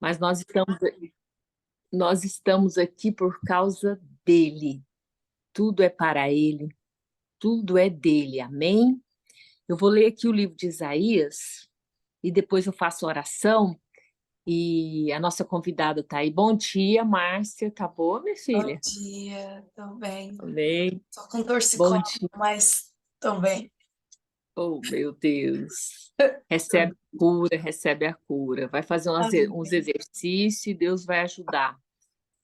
Mas nós estamos aqui por causa dele. Tudo é para ele, tudo é dele. Amém? Eu vou ler aqui o livro de Isaías e depois eu faço oração. E a nossa convidada está aí. Bom dia, Márcia. Tá boa, minha Bom filha? dia, tô bem. Amém. Só com Bom torcicolo, dia. mas tô bem. Oh, meu Deus. Recebe a cura, recebe a cura. Vai fazer uns Amém. exercícios e Deus vai ajudar.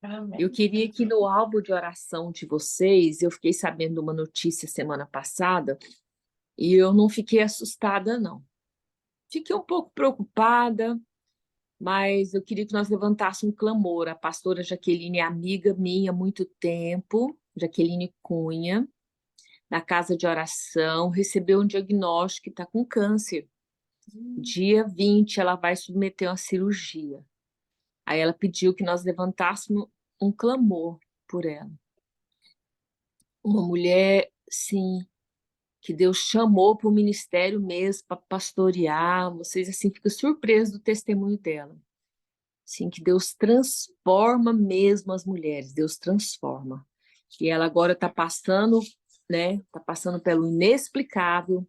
Eu Amém. queria que no álbum de oração de vocês, eu fiquei sabendo uma notícia semana passada e eu não fiquei assustada, não. Fiquei um pouco preocupada, mas eu queria que nós levantássemos um clamor. A pastora Jaqueline é amiga minha há muito tempo, Jaqueline Cunha, da casa de oração, recebeu um diagnóstico que está com câncer. Dia 20 ela vai submeter uma cirurgia. Aí ela pediu que nós levantássemos um clamor por ela. Uma mulher, sim, que Deus chamou para o ministério mesmo, para pastorear. Vocês, assim, ficam surpresos do testemunho dela. Sim, que Deus transforma mesmo as mulheres, Deus transforma. E ela agora está passando, né? Está passando pelo inexplicável,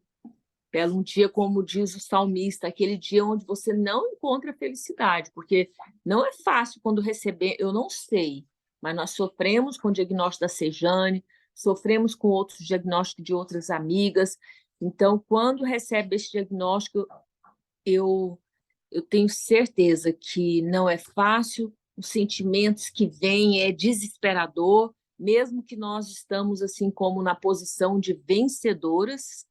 pelo um dia, como diz o salmista, aquele dia onde você não encontra felicidade, porque não é fácil quando receber, eu não sei, mas nós sofremos com o diagnóstico da Sejane, sofremos com outros diagnósticos de outras amigas, então, quando recebe esse diagnóstico, eu, eu tenho certeza que não é fácil, os sentimentos que vêm é desesperador, mesmo que nós estamos assim como na posição de vencedoras,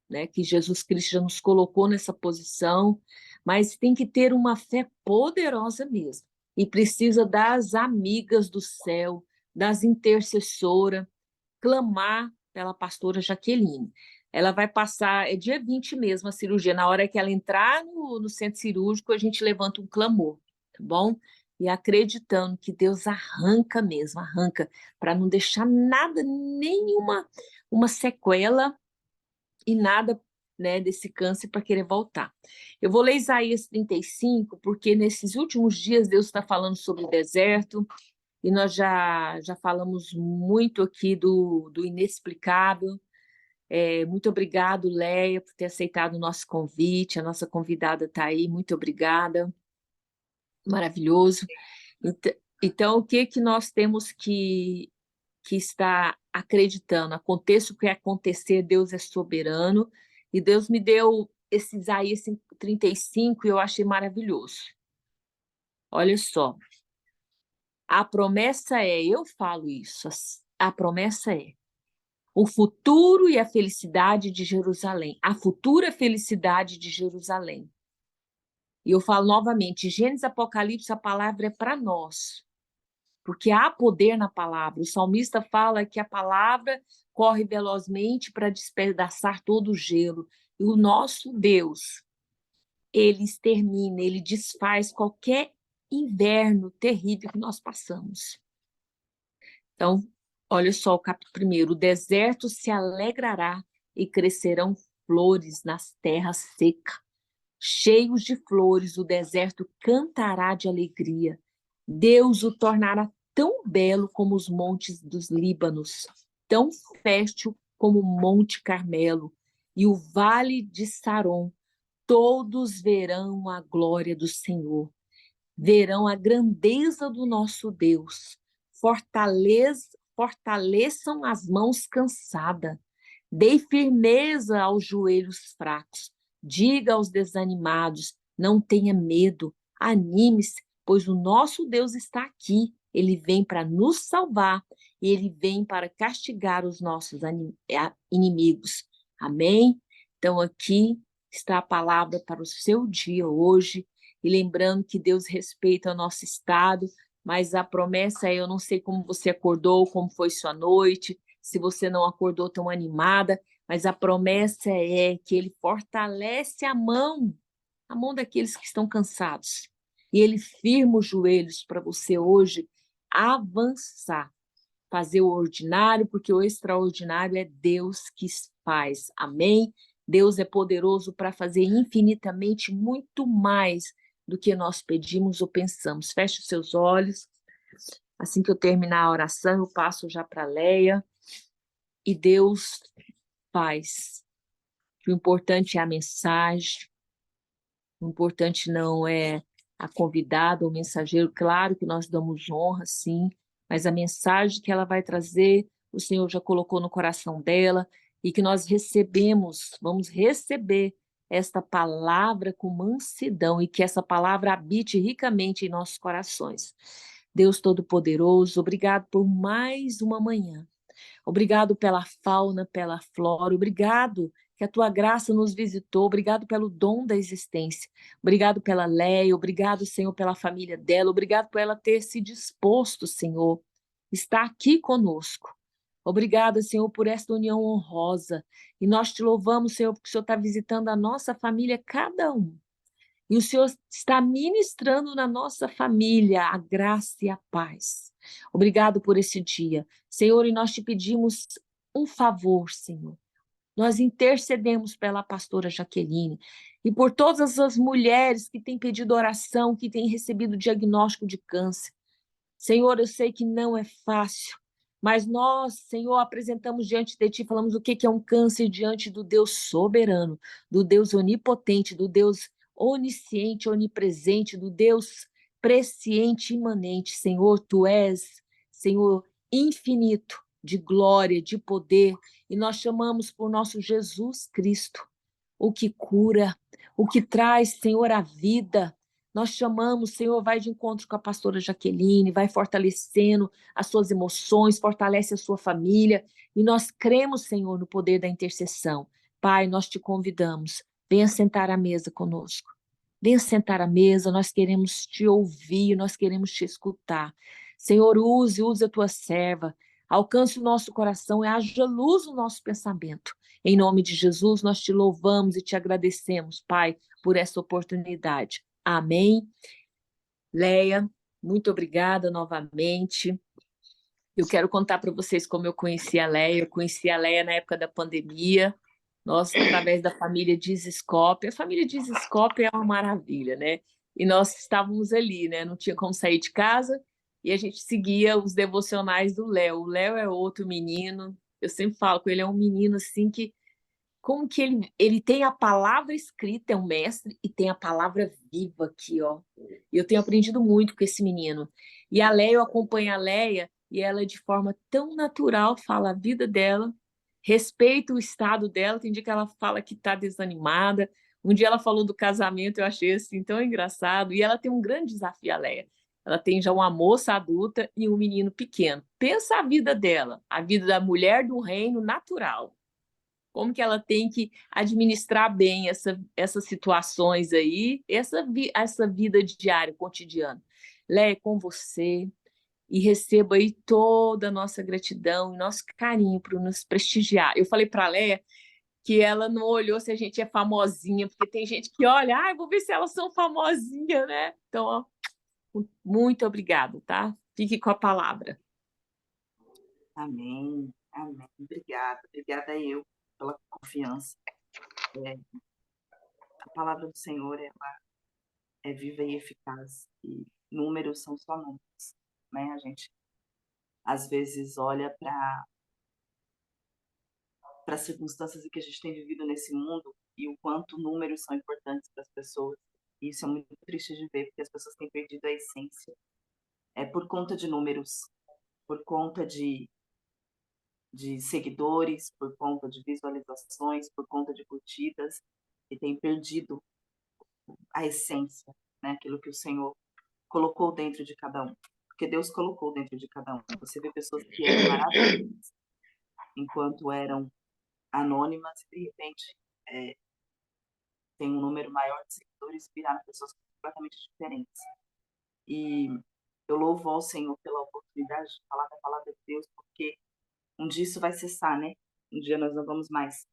né, que Jesus Cristo já nos colocou nessa posição, mas tem que ter uma fé poderosa mesmo. E precisa das amigas do céu, das intercessoras, clamar pela pastora Jaqueline. Ela vai passar, é dia 20 mesmo a cirurgia, na hora que ela entrar no centro cirúrgico, a gente levanta um clamor, tá bom? E acreditando que Deus arranca mesmo, arranca, para não deixar nada, nenhuma uma sequela e nada, né, desse câncer para querer voltar. Eu vou ler Isaías 35, porque nesses últimos dias Deus está falando sobre o deserto, e nós já falamos muito aqui do inexplicável. Muito obrigado, Leia, por ter aceitado o nosso convite. A nossa convidada está aí, muito obrigada. Maravilhoso. Então, o que que nós temos que estar acreditando? Aconteça o que acontecer, Deus é soberano. E Deus me deu esse Isaías 35 e eu achei maravilhoso. Olha só, a promessa é, eu falo isso, a promessa é o futuro e a felicidade de Jerusalém, a futura felicidade de Jerusalém. E eu falo novamente, Gênesis, Apocalipse, a palavra é para nós, porque há poder na palavra. O salmista fala que a palavra corre velozmente para despedaçar todo o gelo. E o nosso Deus, ele extermina, ele desfaz qualquer inverno terrível que nós passamos. Então, olha só o capítulo 1. O deserto se alegrará e crescerão flores nas terras secas. Cheios de flores, o deserto cantará de alegria. Deus o tornará tão belo como os montes dos Líbanos, tão fértil como o Monte Carmelo e o vale de Saron. Todos verão a glória do Senhor, verão a grandeza do nosso Deus. Fortaleçam as mãos cansadas, dê firmeza aos joelhos fracos. Diga aos desanimados: não tenha medo, anime-se, pois o nosso Deus está aqui. Ele vem para nos salvar e ele vem para castigar os nossos inimigos. Amém? Então, aqui está a palavra para o seu dia hoje. E lembrando que Deus respeita o nosso estado, mas a promessa é: eu não sei como você acordou, como foi sua noite, se você não acordou tão animada, mas a promessa é que Ele fortalece a mão daqueles que estão cansados. E Ele firma os joelhos para você hoje avançar, fazer o ordinário, porque o extraordinário é Deus que faz. Amém? Deus é poderoso para fazer infinitamente muito mais do que nós pedimos ou pensamos. Feche os seus olhos. Assim que eu terminar a oração, eu passo já para a Leia. E Deus faz. O importante é a mensagem, o importante não é a convidada ou o mensageiro. Claro que nós damos honra, sim, mas a mensagem que ela vai trazer, o Senhor já colocou no coração dela e que nós recebemos, vamos receber esta palavra com mansidão e que essa palavra habite ricamente em nossos corações. Deus Todo-Poderoso, obrigado por mais uma manhã. Obrigado pela fauna, pela flora, obrigado que a tua graça nos visitou, obrigado pelo dom da existência, obrigado pela Leia, obrigado, Senhor, pela família dela, obrigado por ela ter se disposto, Senhor, estar aqui conosco. Obrigada, Senhor, por esta união honrosa. E nós te louvamos, Senhor, porque o Senhor está visitando a nossa família, cada um. E o Senhor está ministrando na nossa família a graça e a paz. Obrigado por esse dia. Senhor, e nós te pedimos um favor, Senhor. Nós intercedemos pela pastora Jaqueline e por todas as mulheres que têm pedido oração, que têm recebido diagnóstico de câncer. Senhor, eu sei que não é fácil, mas nós, Senhor, apresentamos diante de Ti, falamos o que é um câncer diante do Deus soberano, do Deus onipotente, do Deus onisciente, onipresente, do Deus presciente, imanente. Senhor, Tu és, Senhor, infinito, de glória, de poder, e nós chamamos por nosso Jesus Cristo, o que cura, o que traz, Senhor, a vida. Nós chamamos, Senhor, vai de encontro com a pastora Jaqueline, vai fortalecendo as suas emoções, fortalece a sua família, e nós cremos, Senhor, no poder da intercessão. Pai, nós te convidamos, venha sentar à mesa conosco. Venha sentar à mesa, nós queremos te ouvir, nós queremos te escutar. Senhor, use a tua serva, alcance o nosso coração e haja luz no nosso pensamento. Em nome de Jesus, nós te louvamos e te agradecemos, Pai, por essa oportunidade. Amém. Leia, muito obrigada novamente. Eu quero contar para vocês como eu conheci a Leia. Eu conheci a Leia na época da pandemia. Nós, através da família Dizescope. A família Dizescope é uma maravilha, né? E nós estávamos ali, né? Não tinha como sair de casa e a gente seguia os devocionais do Léo. O Léo é outro menino. Eu sempre falo com ele, é um menino assim que como que ele tem a palavra escrita, é um mestre, e tem a palavra viva aqui, ó. E eu tenho aprendido muito com esse menino. E a Leia, eu acompanho a Leia, e ela, de forma tão natural, fala a vida dela, respeita o estado dela. Tem dia que ela fala que está desanimada. Um dia ela falou do casamento, eu achei assim tão engraçado. E ela tem um grande desafio, a Leia. Ela tem já uma moça adulta e um menino pequeno. Pensa a vida dela, a vida da mulher do reino natural, como que ela tem que administrar bem essas situações aí, essa vida diária, cotidiana. Léia, com você, e receba aí toda a nossa gratidão e nosso carinho por nos prestigiar. Eu falei para a Léia que ela não olhou se a gente é famosinha, porque tem gente que olha, vou ver se elas são famosinhas, né? Então, ó, muito obrigada, tá? Fique com a palavra. Amém, amém. Obrigada eu pela confiança. A palavra do Senhor é viva e eficaz, e números são só números, né? A gente, às vezes, olha para as circunstâncias que a gente tem vivido nesse mundo e o quanto números são importantes para as pessoas. E isso é muito triste de ver, porque as pessoas têm perdido a essência. É por conta de números, por conta de seguidores, por conta de visualizações, por conta de curtidas, e tem perdido a essência, né? Aquilo que o Senhor colocou dentro de cada um. Porque Deus colocou dentro de cada um. Você vê pessoas que eram maravilhosas enquanto eram anônimas e, de repente, tem um número maior de seguidores e viraram pessoas completamente diferentes. E eu louvo ao Senhor pela oportunidade de falar da palavra de Deus, porque um dia isso vai cessar, né? Um dia nós não vamos mais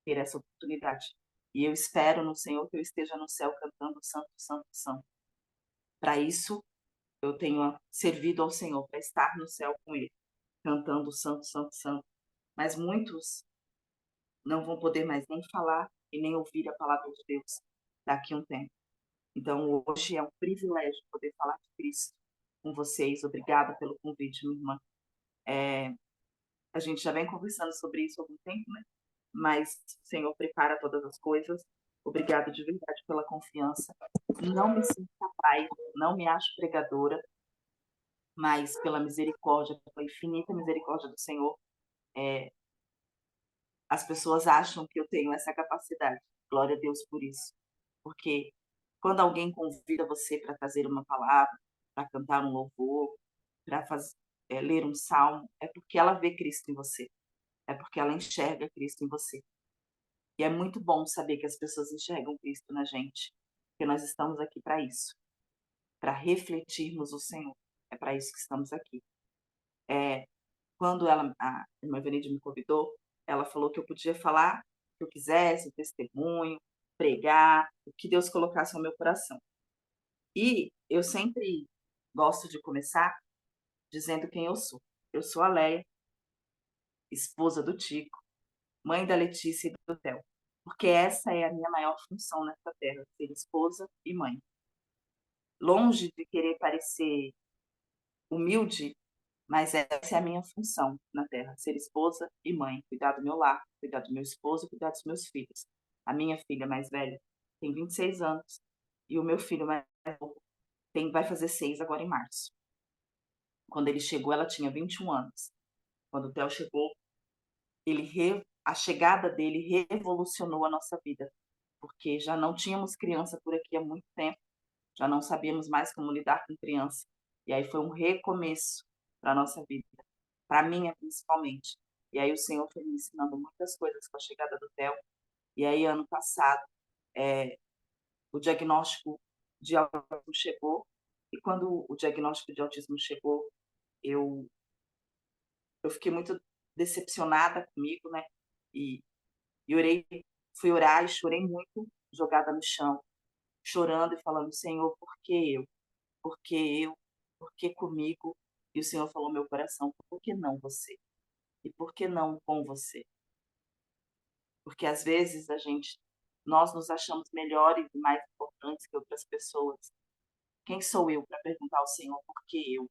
ter essa oportunidade. E eu espero no Senhor que eu esteja no céu cantando Santo, Santo, Santo. Para isso, eu tenho servido ao Senhor, para estar no céu com Ele, cantando Santo, Santo, Santo. Mas muitos não vão poder mais nem falar e nem ouvir a palavra de Deus daqui a um tempo. Então, hoje é um privilégio poder falar de Cristo com vocês. Obrigada pelo convite, minha irmã. A gente já vem conversando sobre isso há algum tempo, né? Mas o Senhor prepara todas as coisas. Obrigada de verdade pela confiança. Não me sinto capaz, não me acho pregadora, mas pela misericórdia, pela infinita misericórdia do Senhor, as pessoas acham que eu tenho essa capacidade. Glória a Deus por isso. Porque quando alguém convida você para fazer uma palavra, para cantar um louvor, para ler um salmo, é porque ela vê Cristo em você. É porque ela enxerga Cristo em você. E é muito bom saber que as pessoas enxergam Cristo na gente, porque nós estamos aqui para isso, para refletirmos o Senhor. É para isso que estamos aqui. Quando a irmã Venide me convidou, ela falou que eu podia falar o que eu quisesse, o testemunho, pregar, o que Deus colocasse no meu coração. E eu sempre gosto de começar dizendo quem eu sou. Eu sou a Leia, esposa do Tico, mãe da Letícia e do Theo. Porque essa é a minha maior função nessa terra, ser esposa e mãe. Longe de querer parecer humilde, mas essa é a minha função na terra, ser esposa e mãe, cuidar do meu lar, cuidar do meu esposo, cuidar dos meus filhos. A minha filha mais velha tem 26 anos e o meu filho mais novo vai fazer 6 agora em março. Quando ele chegou, ela tinha 21 anos. Quando o Theo chegou, a chegada dele revolucionou a nossa vida, porque já não tínhamos criança por aqui há muito tempo, já não sabíamos mais como lidar com criança. E aí foi um recomeço para a nossa vida, para a minha principalmente. E aí o Senhor foi me ensinando muitas coisas com a chegada do Theo. E aí ano passado o diagnóstico de autismo chegou. E quando o diagnóstico de autismo chegou, eu fiquei muito decepcionada comigo, né? E fui orar e chorei muito, jogada no chão, chorando e falando: Senhor, por que eu? Por que eu? Por que comigo? E o Senhor falou no meu coração: por que não você? E por que não com você? Porque às vezes nós nos achamos melhores e mais importantes que outras pessoas. Quem sou eu para perguntar ao Senhor por que eu?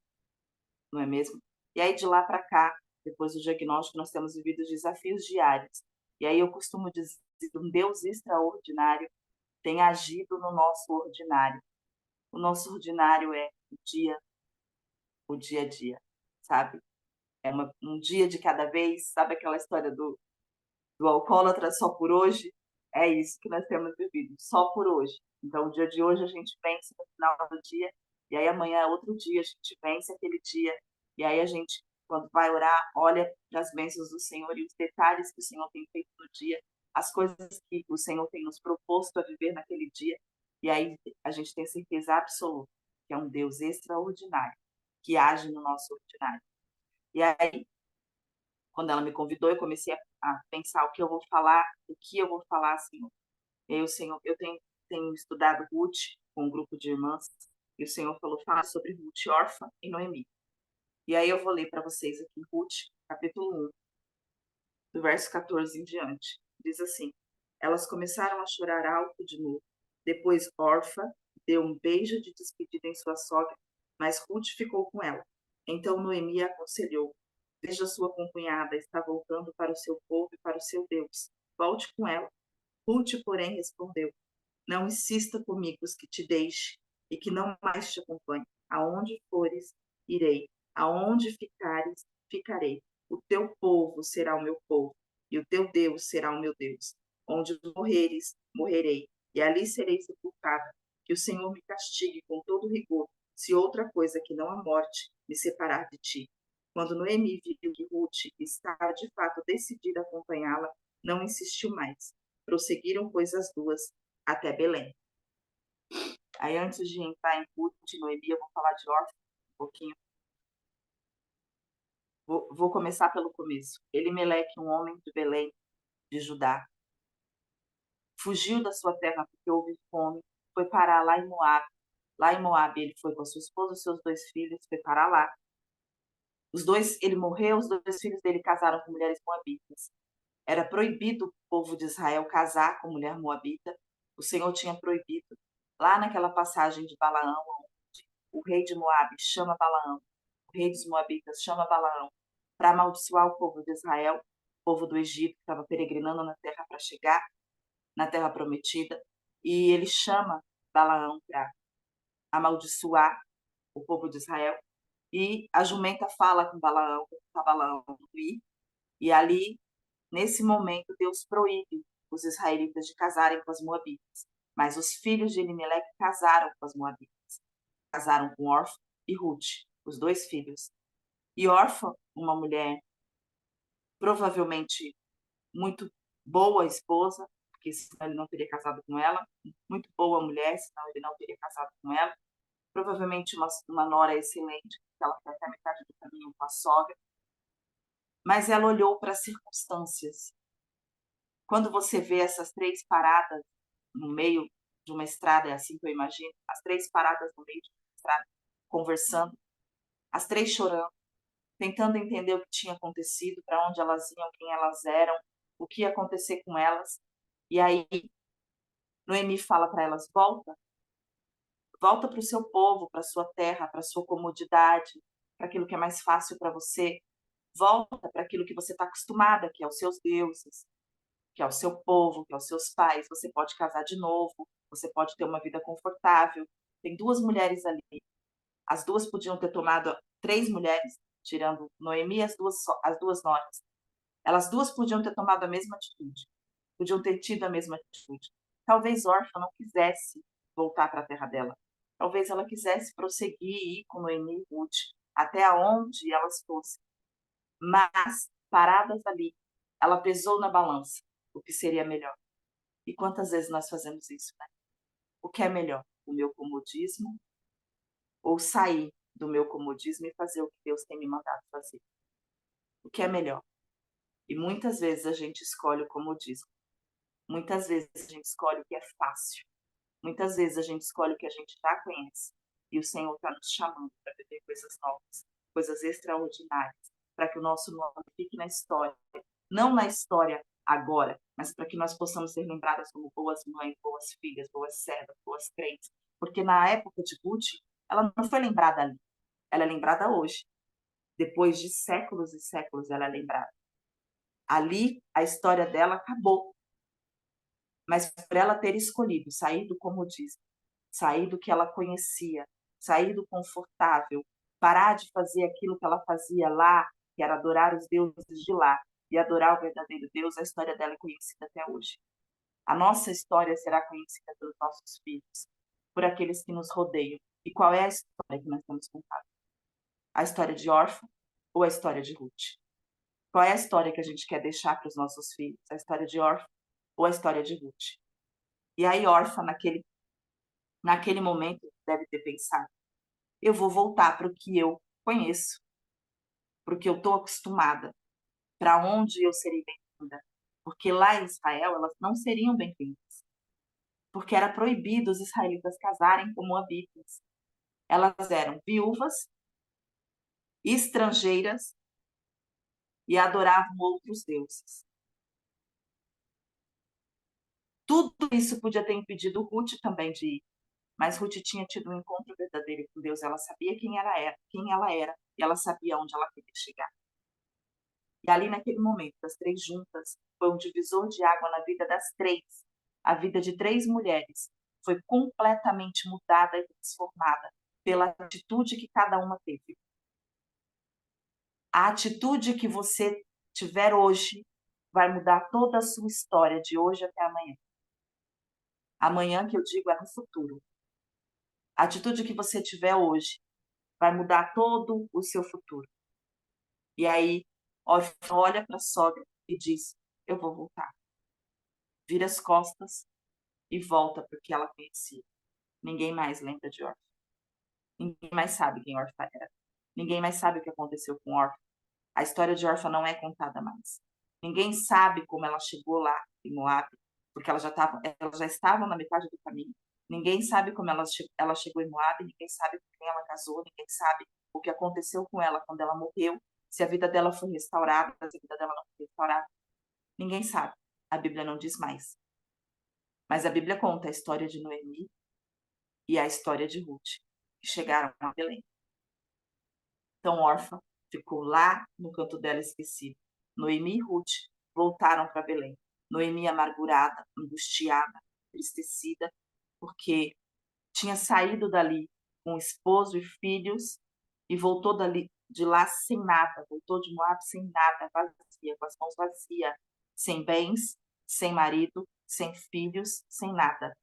Não é mesmo? E aí de lá para cá, depois do diagnóstico, nós temos vivido desafios diários. E aí eu costumo dizer que um Deus extraordinário tem agido no nosso ordinário. O nosso ordinário é o dia a dia, sabe? É um dia de cada vez, sabe aquela história do alcoólatra só por hoje? É isso que nós temos vivido, só por hoje. Então, o dia de hoje a gente vence no final do dia, e aí amanhã é outro dia, a gente vence aquele dia, e aí a gente, quando vai orar, olha para as bênçãos do Senhor e os detalhes que o Senhor tem feito no dia, as coisas que o Senhor tem nos proposto a viver naquele dia, e aí a gente tem certeza absoluta que é um Deus extraordinário, que age no nosso ordinário. E aí, quando ela me convidou, eu comecei a pensar o que eu vou falar, Senhor. E aí, o Senhor, eu tenho estudado Ruth com um grupo de irmãs, e o Senhor falou: fala sobre Ruth, órfã e Noemi. E aí eu vou ler para vocês aqui Ruth, capítulo 1, do verso 14 em diante. Diz assim: elas começaram a chorar alto de novo. Depois Orfa deu um beijo de despedida em sua sogra, mas Ruth ficou com ela. Então Noemi aconselhou: veja, sua concunhada está voltando para o seu povo e para o seu Deus. Volte com ela. Ruth, porém, respondeu: não insista comigo que te deixe e que não mais te acompanhe. Aonde fores, irei. Aonde ficares, ficarei. O teu povo será o meu povo, e o teu Deus será o meu Deus. Onde morreres, morrerei, e ali serei sepultada. Que o Senhor me castigue com todo rigor, se outra coisa que não a morte me separar de ti. Quando Noemi viu que Ruth estava de fato decidida a acompanhá-la, não insistiu mais. Prosseguiram, pois, as duas até Belém. Aí, antes de entrar em Ruth e Noemi, eu vou falar de Orfa um pouquinho. Vou começar pelo começo. Elimeleque, um homem de Belém, de Judá, fugiu da sua terra porque houve fome, foi parar lá em Moabe. Lá em Moabe, ele foi com a sua esposa e seus 2 filhos, foi parar lá. Ele morreu, os 2 filhos dele casaram com mulheres moabitas. Era proibido o povo de Israel casar com mulher moabita. O Senhor tinha proibido. lá naquela passagem de Balaão, onde o rei de Moabe chama Balaão, o rei dos Moabitas chama Balaão para amaldiçoar o povo de Israel, o povo do Egito que estava peregrinando na terra para chegar na terra prometida, e ele chama Balaão para amaldiçoar o povo de Israel, e a jumenta fala com Balaão, para Balaão ir, e ali, nesse momento, Deus proíbe os israelitas de casarem com as moabitas, mas os filhos de Elimeleque casaram com as moabitas, casaram com Orfa e Ruth, os dois filhos. E Orfa, uma mulher provavelmente muito boa esposa, porque senão ele não teria casado com ela, muito boa mulher, senão ele não teria casado com ela, provavelmente uma nora excelente, porque ela foi até a metade do caminho com a sogra, mas ela olhou para as circunstâncias. Quando você vê essas três paradas no meio de uma estrada, é assim que eu imagino, as três paradas no meio de uma estrada, conversando, as três chorando, tentando entender o que tinha acontecido, para onde elas iam, quem elas eram, o que ia acontecer com elas. E aí, Noemi fala para elas: volta para o seu povo, para a sua terra, para a sua comodidade, para aquilo que é mais fácil para você. Volta para aquilo que você está acostumada, que é os seus deuses, que é o seu povo, que é os seus pais. Você pode casar de novo, você pode ter uma vida confortável. Tem duas mulheres ali. As duas podiam ter tomado, três mulheres, tirando Noemi e as duas noras. Elas duas podiam ter tomado a mesma atitude, podiam ter tido a mesma atitude. Talvez Orfa não quisesse voltar para a terra dela. Talvez ela quisesse prosseguir e ir com Noemi e Ruth até aonde elas fossem. Mas, paradas ali, ela pesou na balança o que seria melhor. E quantas vezes nós fazemos isso, né? O que é melhor? O meu comodismo ou sair do meu comodismo e fazer o que Deus tem me mandado fazer? O que é melhor? E muitas vezes a gente escolhe o comodismo. Muitas vezes a gente escolhe o que é fácil. Muitas vezes a gente escolhe o que a gente já conhece. E o Senhor está nos chamando para viver coisas novas, coisas extraordinárias, para que o nosso nome fique na história. Não na história agora, mas para que nós possamos ser lembradas como boas mães, boas filhas, boas servas, boas crentes. Porque na época de Ruth, ela não foi lembrada ali. Ela é lembrada hoje. Depois de séculos e séculos, ela é lembrada. Ali, a história dela acabou. Mas por ela ter escolhido sair do comodismo, sair do que ela conhecia, sair do confortável, parar de fazer aquilo que ela fazia lá, que era adorar os deuses de lá, e adorar o verdadeiro Deus, a história dela é conhecida até hoje. A nossa história será conhecida pelos nossos filhos, por aqueles que nos rodeiam. E qual é a história que nós temos contado? A história de Orfa ou a história de Ruth? Qual é a história que a gente quer deixar para os nossos filhos? A história de Orfa ou a história de Ruth? E aí Orfa, naquele momento, deve ter pensado: eu vou voltar para o que eu conheço, para o que eu estou acostumada, para onde eu serei bem-vinda. Porque lá em Israel elas não seriam bem-vindas, porque era proibido os israelitas casarem com moabitas. Elas eram viúvas, estrangeiras e adoravam outros deuses. Tudo isso podia ter impedido Ruth também de ir, mas Ruth tinha tido um encontro verdadeiro com Deus. Ela sabia quem ela era, e ela sabia onde ela queria chegar. E ali naquele momento, das três juntas, foi um divisor de água na vida das três. A vida de três mulheres foi completamente mudada e transformada pela atitude que cada uma teve. A atitude que você tiver hoje vai mudar toda a sua história de hoje até amanhã. Amanhã, que eu digo, é no futuro. A atitude que você tiver hoje vai mudar todo o seu futuro. E aí, olha para a sogra e diz: eu vou voltar. Vira as costas e volta para o que ela conhecia. Ninguém mais lembra de Orfa. Ninguém mais sabe quem Orfa era. Ninguém mais sabe o que aconteceu com Orfa. A história de Orfa não é contada mais. Ninguém sabe como ela chegou lá em Moab, porque elas já estavam na metade do caminho. Ninguém sabe como ela chegou em Moab, ninguém sabe com quem ela casou, ninguém sabe o que aconteceu com ela quando ela morreu, se a vida dela foi restaurada, se a vida dela não foi restaurada. Ninguém sabe. A Bíblia não diz mais. Mas a Bíblia conta a história de Noemi, e a história de Ruth, que chegaram a Belém. Então, órfã ficou lá no canto dela esquecida. Noemi e Ruth voltaram para Belém. Noemi amargurada, angustiada, entristecida, porque tinha saído dali com esposo e filhos e voltou de lá sem nada, voltou de Moab sem nada, vazia, com as mãos vazias, sem bens, sem marido, sem filhos, sem nada.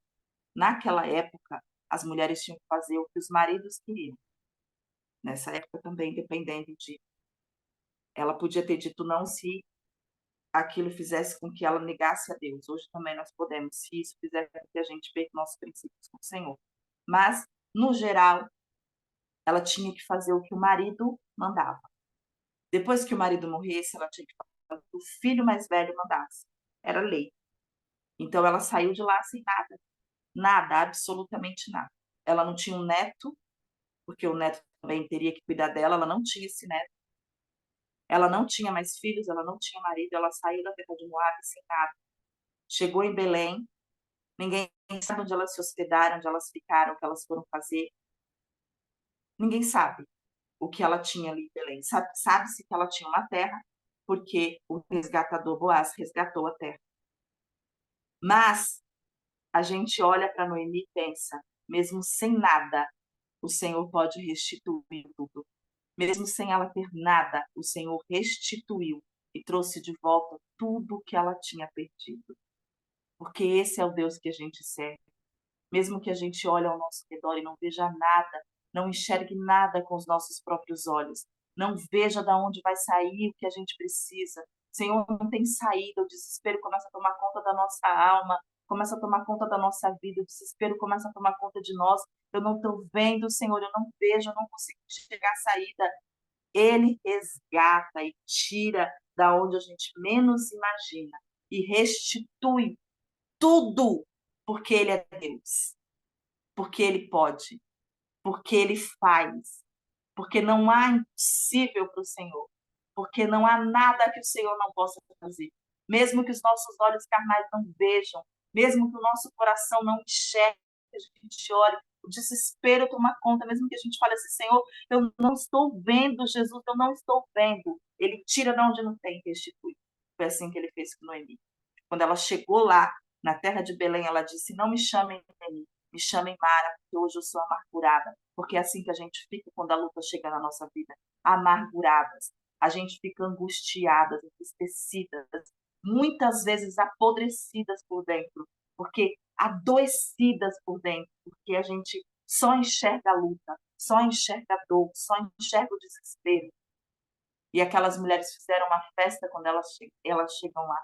Naquela época, as mulheres tinham que fazer o que os maridos queriam. Nessa época também, dependendo de... Ela podia ter dito não se aquilo fizesse com que ela negasse a Deus. Hoje também nós podemos, se isso fizer com que a gente perca nossos princípios com o Senhor. Mas, no geral, ela tinha que fazer o que o marido mandava. Depois que o marido morresse, ela tinha que fazer o que o filho mais velho mandasse. Era lei. Então, ela saiu de lá sem nada. Nada, absolutamente nada. Ela não tinha um neto, porque o neto também teria que cuidar dela, ela não tinha esse neto. Ela não tinha mais filhos, ela não tinha marido, ela saiu da terra de Moab sem nada. Chegou em Belém, ninguém sabe onde elas se hospedaram, onde elas ficaram, o que elas foram fazer. Ninguém sabe o que ela tinha ali em Belém. Sabe-se que ela tinha uma terra, porque o resgatador Boaz resgatou a terra. Mas a gente olha para Noemi e pensa, mesmo sem nada, o Senhor pode restituir tudo. Mesmo sem ela ter nada, o Senhor restituiu e trouxe de volta tudo que ela tinha perdido. Porque esse é o Deus que a gente serve. Mesmo que a gente olhe ao nosso redor e não veja nada, não enxergue nada com os nossos próprios olhos, não veja de onde vai sair o que a gente precisa. Senhor, não tem saída, o desespero começa a tomar conta da nossa alma, começa a tomar conta da nossa vida, o desespero começa a tomar conta de nós. Eu não estou vendo, Senhor, eu não vejo, eu não consigo enxergar a saída. Ele resgata e tira da onde a gente menos imagina e restitui tudo, porque Ele é Deus, porque Ele pode, porque Ele faz, porque não há impossível para o Senhor, porque não há nada que o Senhor não possa fazer. Mesmo que os nossos olhos carnais não vejam, mesmo que o nosso coração não enxergue, que a gente olhe, o desespero toma conta, mesmo que a gente fale assim, Senhor, eu não estou vendo, Jesus, eu não estou vendo. Ele tira de onde não tem e restitui. Foi assim que ele fez com Noemi. Quando ela chegou lá, na terra de Belém, ela disse, não me chamem Noemi, me chamem Mara, porque hoje eu sou amargurada. Porque é assim que a gente fica quando a luta chega na nossa vida, amarguradas. A gente fica angustiadas, entristecidas, muitas vezes apodrecidas por dentro, porque adoecidas por dentro, porque a gente só enxerga a luta, só enxerga a dor, só enxerga o desespero. E aquelas mulheres fizeram uma festa quando elas chegam lá,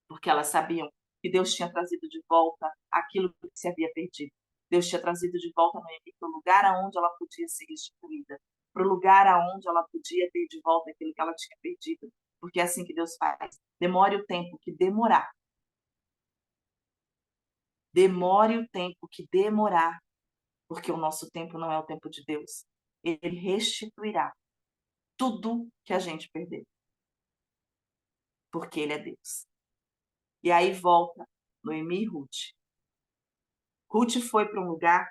porque elas sabiam que Deus tinha trazido de volta aquilo que se havia perdido. Deus tinha trazido de volta Noemi para o lugar aonde ela podia ser restituída, para o lugar aonde ela podia ter de volta aquilo que ela tinha perdido, porque é assim que Deus faz. Demore o tempo que demorar. Demore o tempo que demorar, porque o nosso tempo não é o tempo de Deus. Ele restituirá tudo que a gente perdeu, porque Ele é Deus. E aí volta Noemi e Ruth. Ruth foi para um lugar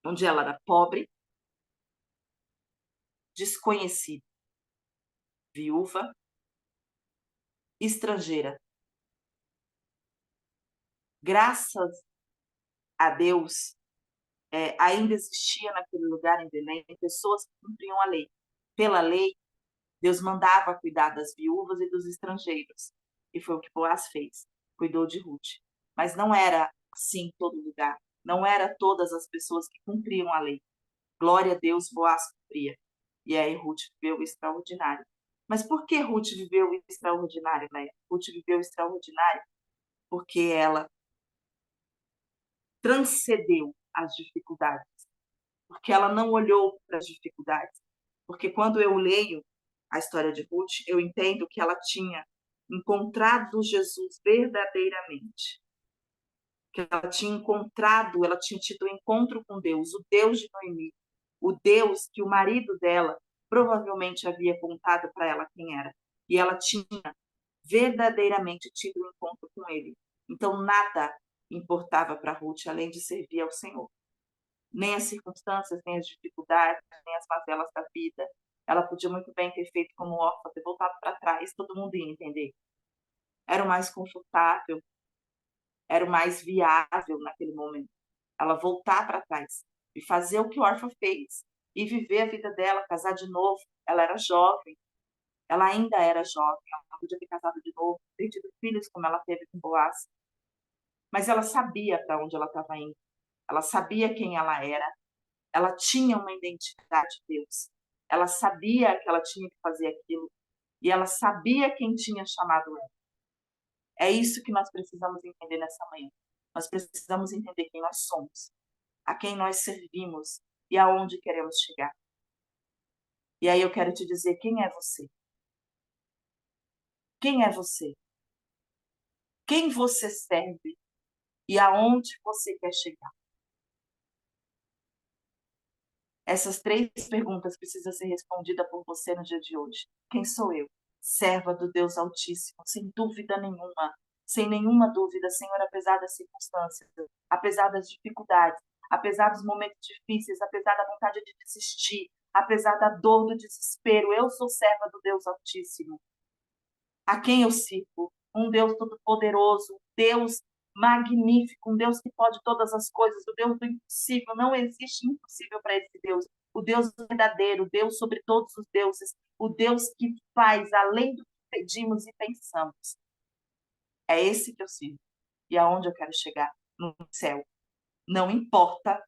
onde ela era pobre, desconhecida, viúva, estrangeira. Graças a Deus, ainda existia naquele lugar em Belém pessoas que cumpriam a lei. Pela lei, Deus mandava cuidar das viúvas e dos estrangeiros. E foi o que Boaz fez, cuidou de Ruth. Mas não era assim em todo lugar. Não era todas as pessoas que cumpriam a lei. Glória a Deus, Boaz cumpria. E aí Ruth viveu o extraordinário. Mas por que Ruth viveu o extraordinário, né? Ruth viveu o extraordinário porque ela transcendeu as dificuldades. Porque ela não olhou para as dificuldades. Porque quando eu leio a história de Ruth, eu entendo que ela tinha encontrado Jesus verdadeiramente. Que ela tinha encontrado, ela tinha tido um encontro com Deus, o Deus de Noemi, o Deus que o marido dela provavelmente havia contado para ela quem era. E ela tinha verdadeiramente tido um encontro com ele. Então, nada importava para Ruth, além de servir ao Senhor. Nem as circunstâncias, nem as dificuldades, nem as mazelas da vida. Ela podia muito bem ter feito como órfã, ter voltado para trás, todo mundo ia entender. Era o mais confortável, era o mais viável naquele momento. Ela voltar para trás e fazer o que o órfã fez e viver a vida dela, casar de novo. Ela era jovem, ela ainda era jovem, ela podia ter casado de novo, ter tido filhos como ela teve com Boaz. Mas ela sabia para onde ela estava indo, ela sabia quem ela tinha uma identidade de Deus, ela sabia que ela tinha que fazer aquilo e ela sabia quem tinha chamado ela. É isso que nós precisamos entender nessa manhã. Nós precisamos entender quem nós somos, a quem nós servimos e aonde queremos chegar. E aí eu quero te dizer, quem é você? Quem é você? Quem você serve? E aonde você quer chegar? Essas 3 perguntas precisam ser respondidas por você no dia de hoje. Quem sou eu? Serva do Deus Altíssimo, sem dúvida nenhuma. Sem nenhuma dúvida, Senhor, apesar das circunstâncias, apesar das dificuldades, apesar dos momentos difíceis, apesar da vontade de desistir, apesar da dor, do desespero, eu sou serva do Deus Altíssimo. A quem eu sirvo? Um Deus todo-poderoso, Deus magnífico, um Deus que pode todas as coisas, o Deus do impossível. Não existe impossível para esse Deus. O Deus verdadeiro, o Deus sobre todos os deuses, o Deus que faz além do que pedimos e pensamos. É esse que eu sirvo. E aonde eu quero chegar? No céu. Não importa,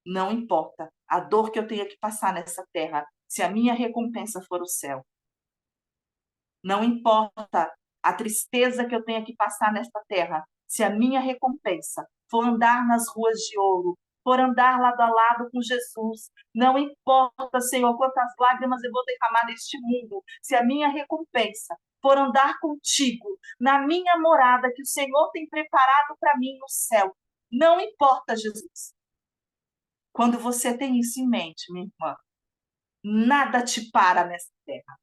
não importa a dor que eu tenha que passar nessa terra, se a minha recompensa for o céu. Não importa a tristeza que eu tenha que passar nesta terra, se a minha recompensa for andar nas ruas de ouro, for andar lado a lado com Jesus. Não importa, Senhor, quantas lágrimas eu vou derramar neste mundo, se a minha recompensa for andar contigo na minha morada que o Senhor tem preparado para mim no céu. Não importa, Jesus. Quando você tem isso em mente, minha irmã, nada te para nessa terra.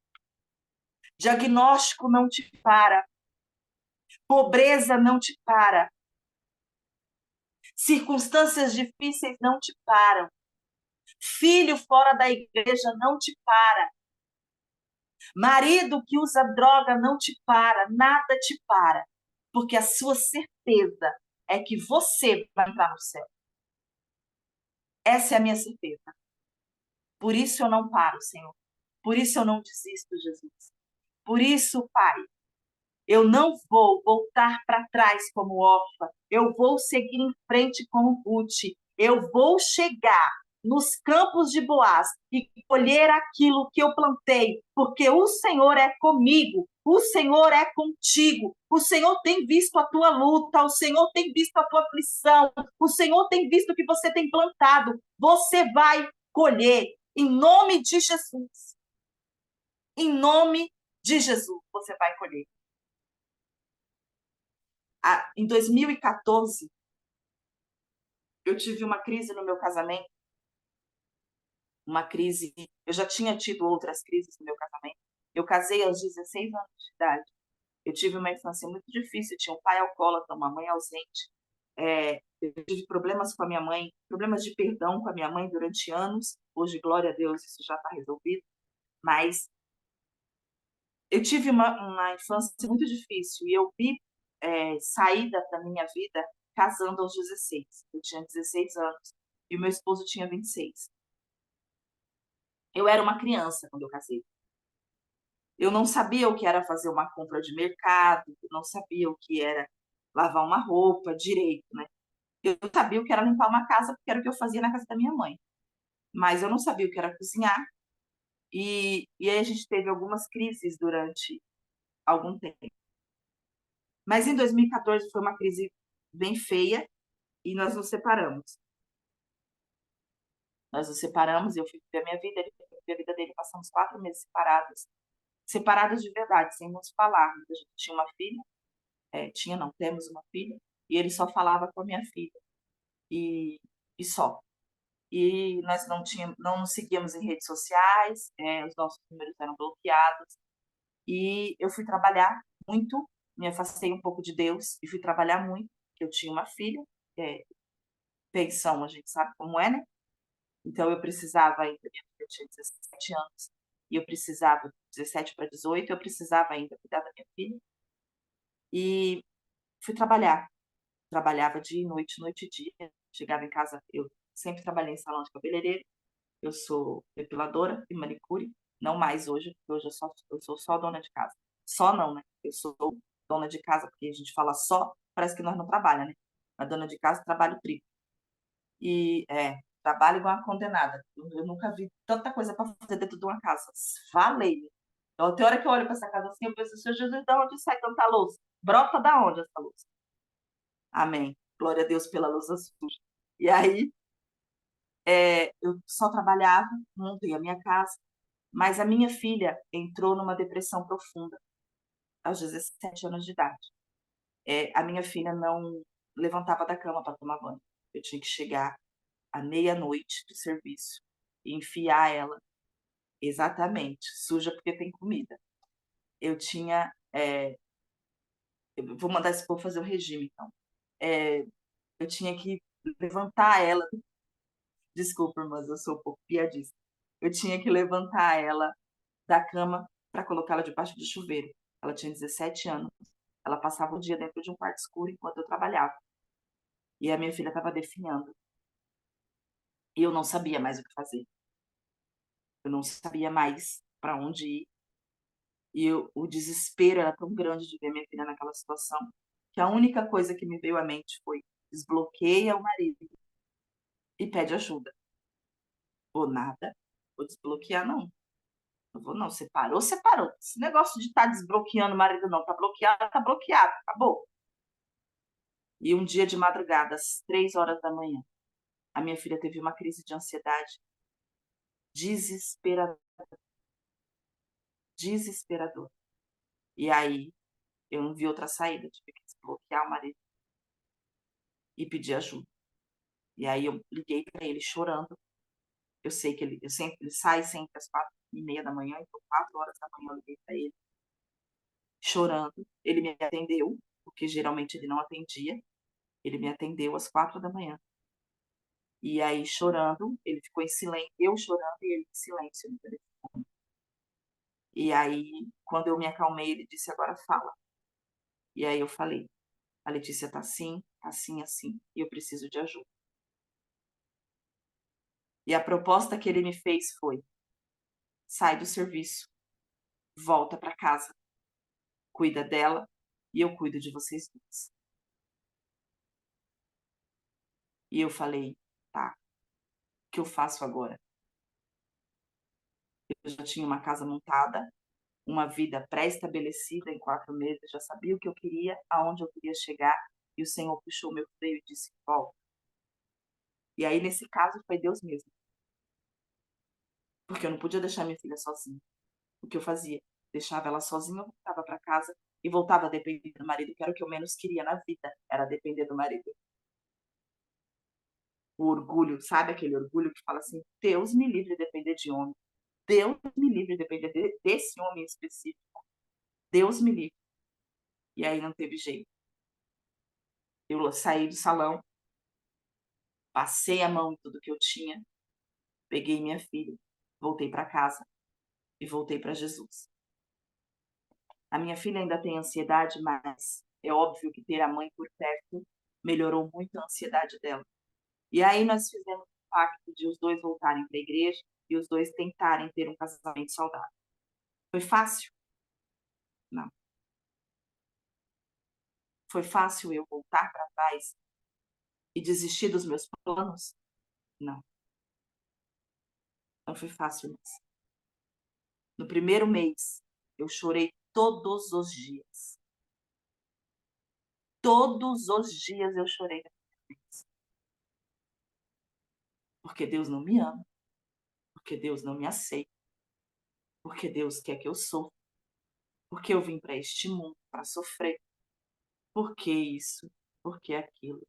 Diagnóstico não te para. Pobreza não te para. Circunstâncias difíceis não te param. Filho fora da igreja não te para. Marido que usa droga não te para. Nada te para. Porque a sua certeza é que você vai entrar no céu. Essa é a minha certeza. Por isso eu não paro, Senhor. Por isso eu não desisto, Jesus. Por isso, Pai, eu não vou voltar para trás como órfã. Eu vou seguir em frente como Ruth. Eu vou chegar nos campos de Boaz e colher aquilo que eu plantei, porque o Senhor é comigo, o Senhor é contigo, o Senhor tem visto a tua luta, o Senhor tem visto a tua aflição, o Senhor tem visto o que você tem plantado. Você vai colher, em nome de Jesus. Em nome de Jesus, você vai colher. Em 2014, eu tive uma crise no meu casamento, uma crise, eu já tinha tido outras crises no meu casamento. Eu casei aos 16 anos de idade. Eu tive uma infância muito difícil, eu tinha um pai alcoólatra, uma mãe ausente. Eu tive problemas com a minha mãe, problemas de perdão com a minha mãe durante anos. Hoje, glória a Deus, isso já está resolvido. Mas eu tive uma infância muito difícil e eu vi saída da minha vida casando aos 16. Eu tinha 16 anos e o meu esposo tinha 26. Eu era uma criança quando eu casei. Eu não sabia o que era fazer uma compra de mercado, eu não sabia o que era lavar uma roupa direito, né? Eu sabia o que era limpar uma casa, porque era o que eu fazia na casa da minha mãe. Mas eu não sabia o que era cozinhar. E aí a gente teve algumas crises durante algum tempo. Mas em 2014 foi uma crise bem feia e nós nos separamos. Nós nos separamos, eu fui viver a minha vida, ele foi viver a vida dele, passamos 4 meses separados. Separados de verdade, sem nos falar. A gente tinha uma filha, temos uma filha, e ele só falava com a minha filha. E só. E nós não nos seguíamos em redes sociais, os nossos números eram bloqueados. E eu fui trabalhar muito, me afastei um pouco de Deus e fui trabalhar muito. porque eu tinha uma filha, pensão, a gente sabe como é, né? Então eu precisava ainda, minha filha tinha 17 anos, e eu precisava, 17 para 18, eu precisava ainda cuidar da minha filha. E fui trabalhar. Trabalhava dia e noite e dia. Chegava em casa, eu sempre trabalhei em salão de cabeleireiro. Eu sou depiladora e manicure, não mais hoje, porque hoje eu sou só dona de casa. Só não, né? Eu sou dona de casa, porque a gente fala só, parece que nós não trabalhamos, né? Mas dona de casa, trabalho triplo. E trabalho igual uma condenada. Eu nunca vi tanta coisa para fazer dentro de uma casa. Falei. Então, tem hora que eu olho para essa casa assim, eu penso, Senhor Jesus, de onde sai tanta louça? Brota da onde essa louça? Amém. Glória a Deus pela louça suja. E aí, eu só trabalhava, montei a minha casa, mas a minha filha entrou numa depressão profunda aos 17 anos de idade. A minha filha não levantava da cama para tomar banho. Eu tinha que chegar à meia-noite do serviço e enfiar ela, exatamente, suja porque tem comida. Eu tinha, eu vou mandar esse povo fazer o regime, então. Eu tinha que levantar ela, desculpa, mas eu sou um pouco piadista. Eu tinha que levantar ela da cama para colocá-la debaixo do chuveiro. Ela tinha 17 anos. Ela passava o dia dentro de um quarto escuro enquanto eu trabalhava. E a minha filha estava definhando. E eu não sabia mais o que fazer. Eu não sabia mais para onde ir. E o desespero era tão grande de ver minha filha naquela situação, que a única coisa que me veio à mente foi: desbloqueia o marido e pede ajuda. Vou nada, vou desbloquear não. Não vou não, separou, separou. Esse negócio de estar desbloqueando o marido não, tá bloqueado, acabou. E um dia de madrugada, às 3 horas da manhã, a minha filha teve uma crise de ansiedade desesperadora. Desesperador. E aí, eu não vi outra saída, tive que desbloquear o marido e pedir ajuda. E aí eu liguei para ele chorando. Eu sei que ele sai sempre às 4h30 da manhã, então 4 horas da manhã eu liguei para ele chorando. Ele me atendeu, porque geralmente ele não atendia. Ele me atendeu às 4 da manhã. E aí, chorando, ele ficou em silêncio, eu chorando e ele em silêncio no telefone. E aí, quando eu me acalmei, ele disse: agora fala. E aí eu falei: a Letícia tá assim, assim, assim, e eu preciso de ajuda. E a proposta que ele me fez foi: sai do serviço, volta para casa, cuida dela e eu cuido de vocês duas. E eu falei: tá, o que eu faço agora? Eu já tinha uma casa montada, uma vida pré-estabelecida em 4 meses, já sabia o que eu queria, aonde eu queria chegar, e o Senhor puxou meu freio e disse: volta. E aí, nesse caso, foi Deus mesmo. Porque eu não podia deixar minha filha sozinha. O que eu fazia? Deixava ela sozinha, eu voltava para casa e voltava a depender do marido, que era o que eu menos queria na vida, era depender do marido. O orgulho, sabe aquele orgulho que fala assim: Deus me livre de depender de homem. Deus me livre de depender desse homem específico. Deus me livre. E aí não teve jeito. Eu saí do salão, passei a mão em tudo que eu tinha, peguei minha filha, voltei para casa e voltei para Jesus. A minha filha ainda tem ansiedade, mas é óbvio que ter a mãe por perto melhorou muito a ansiedade dela. E aí nós fizemos um pacto de os dois voltarem para a igreja e os dois tentarem ter um casamento saudável. Foi fácil? Não. Foi fácil eu voltar para trás e desistir dos meus planos? Não. Não foi fácil, mas no primeiro mês eu chorei todos os dias. Todos os dias eu chorei. Porque Deus não me ama. Porque Deus não me aceita. Porque Deus quer que eu sofra. Porque eu vim para este mundo para sofrer. Porque isso, porque aquilo.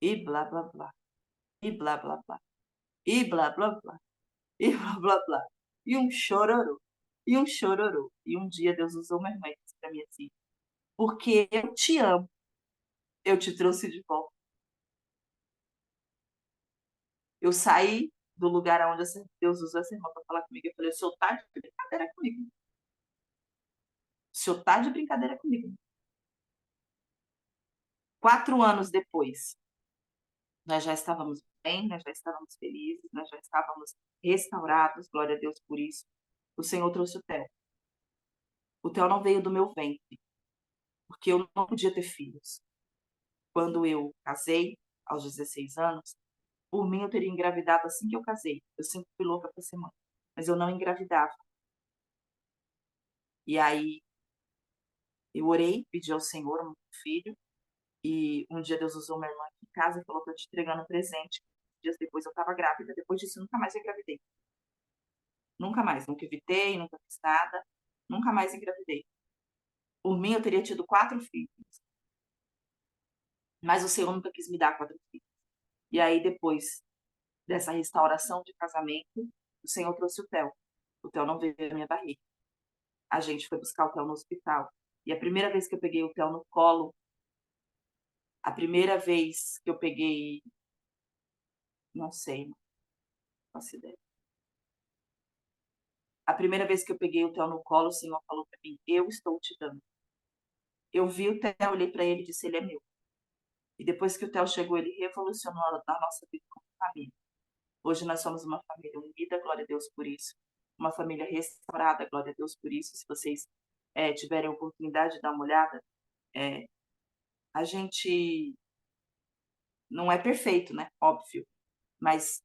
E blá blá blá. E blá blá blá. E blá blá blá. E blá blá blá. E um chororô. E um chororô. E um dia Deus usou uma irmã e disse para mim assim: porque eu te amo, eu te trouxe de volta. Eu saí do lugar onde Deus usou essa irmã para falar comigo. Eu falei, o senhor tá de brincadeira comigo. O senhor tá de brincadeira comigo. 4 anos depois, nós já estávamos bem, nós já estávamos felizes, nós já estávamos restaurados, glória a Deus por isso. O Senhor trouxe o Theo. O Theo não veio do meu ventre, porque eu não podia ter filhos. Quando eu casei, aos 16 anos, por mim eu teria engravidado assim que eu casei. Eu sempre fui louca para ser mãe, mas eu não engravidava. E aí eu orei, pedi ao Senhor um filho, e um dia Deus usou minha irmã aqui em casa e falou que eu te entregando um presente. Dias depois eu estava grávida. Depois disso, eu nunca mais engravidei. Nunca mais. Nunca evitei, nunca fiz nada. Nunca mais engravidei. Por mim, eu teria tido 4 filhos. Mas o Senhor nunca quis me dar 4 filhos. E aí, depois dessa restauração de casamento, o Senhor trouxe o Theo. O Theo não veio da minha barriga. A gente foi buscar o Theo no hospital. E a primeira vez que eu peguei o Theo no colo, a primeira vez que eu peguei, não sei, não faço ideia. A primeira vez que eu peguei o Theo no colo, o Senhor falou para mim, eu estou te dando. Eu vi o Theo, olhei para ele e disse, ele é meu. E depois que o Theo chegou, ele revolucionou a nossa vida como família. Hoje nós somos uma família unida, glória a Deus por isso. Uma família restaurada, glória a Deus por isso. Se vocês tiverem a oportunidade de dar uma olhada, a gente não é perfeito, né? Óbvio. Mas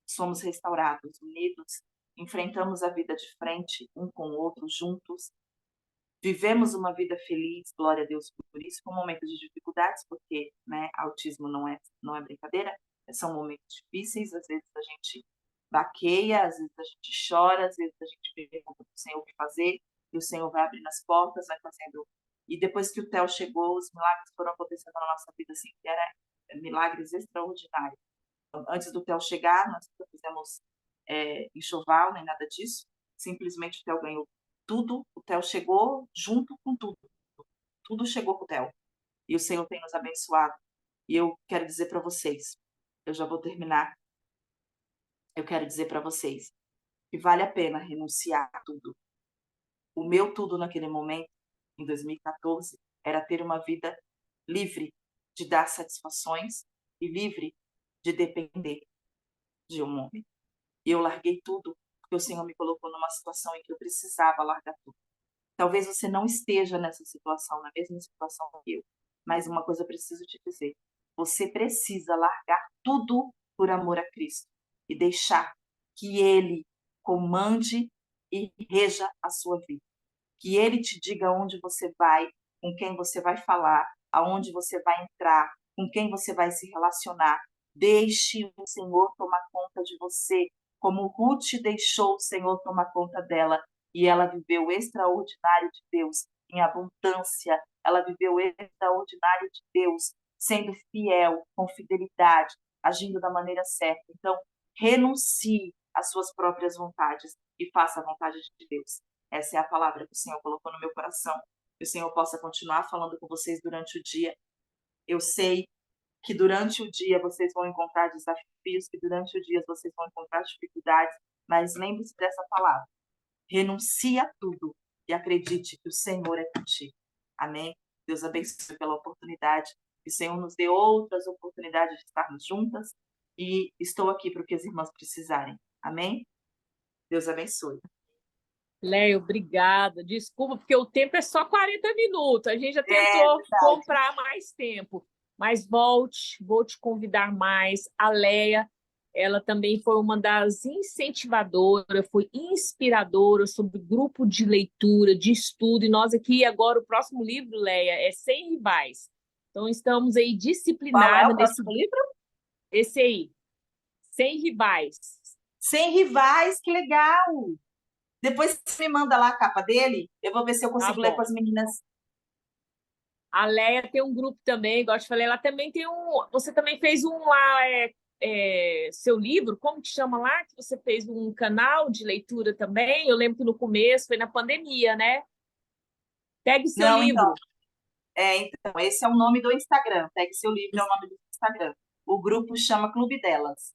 somos restaurados, unidos, enfrentamos a vida de frente, um com o outro, juntos. Vivemos uma vida feliz, glória a Deus por isso, com momentos de dificuldades, porque né, autismo não é brincadeira, são momentos difíceis, às vezes a gente vaqueia, às vezes a gente chora, às vezes a gente pergunta para o Senhor o que fazer, e o Senhor vai abrindo as portas, vai fazendo. E depois que o Theo chegou, os milagres foram acontecendo na nossa vida, assim, que era milagres extraordinários. Então, antes do Theo chegar, nós nunca fizemos enxoval, nem nada disso, simplesmente o Theo ganhou tudo, o Theo chegou junto com tudo. Tudo chegou com o Theo. E o Senhor tem nos abençoado. E eu quero dizer para vocês, eu já vou terminar, eu quero dizer para vocês que vale a pena renunciar a tudo. O meu tudo naquele momento, em 2014, era ter uma vida livre de dar satisfações e livre de depender de um homem. E eu larguei tudo, porque o Senhor me colocou numa situação em que eu precisava largar tudo. Talvez você não esteja nessa situação, na mesma situação que eu, mas uma coisa eu preciso te dizer. Você precisa largar tudo por amor a Cristo e deixar que Ele comande e reja a sua vida. Que Ele te diga onde você vai, com quem você vai falar, aonde você vai entrar, com quem você vai se relacionar. Deixe o Senhor tomar conta de você, como Ruth deixou o Senhor tomar conta dela. E ela viveu o extraordinário de Deus em abundância. Ela viveu o extraordinário de Deus, sendo fiel, com fidelidade, agindo da maneira certa. Então, renuncie às suas próprias vontades e faça a vontade de Deus. Essa é a palavra que o Senhor colocou no meu coração. Que o Senhor possa continuar falando com vocês durante o dia. Eu sei que durante o dia vocês vão encontrar desafios, que durante o dia vocês vão encontrar dificuldades, mas lembre-se dessa palavra. Renuncie a tudo e acredite que o Senhor é contigo. Amém? Deus abençoe pela oportunidade. Que o Senhor nos dê outras oportunidades de estarmos juntas. E estou aqui para o que as irmãs precisarem. Amém? Deus abençoe. Leia, obrigada. Desculpa, porque o tempo é só 40 minutos. A gente já tentou comprar mais tempo. Mas volte, vou te convidar mais. A Leia, ela também foi uma das incentivadoras, foi inspiradora sobre grupo de leitura, de estudo. E nós aqui, agora, o próximo livro, Leia, é Sem Rivais. Então, estamos aí disciplinadas. Qual é o próximo livro? Esse aí, Sem Rivais. Sem Rivais, que legal! Depois você me manda lá a capa dele, eu vou ver se eu consigo ler com as meninas. A Leia tem um grupo também, igual eu te falei, ela também tem um. Você também fez um lá, seu livro, como que chama lá? Que você fez um canal de leitura também. Eu lembro que no começo foi na pandemia, né? Pegue seu livro. Então, Então, esse é o nome do Instagram. Pegue seu livro, é o nome do Instagram. O grupo chama Clube Delas.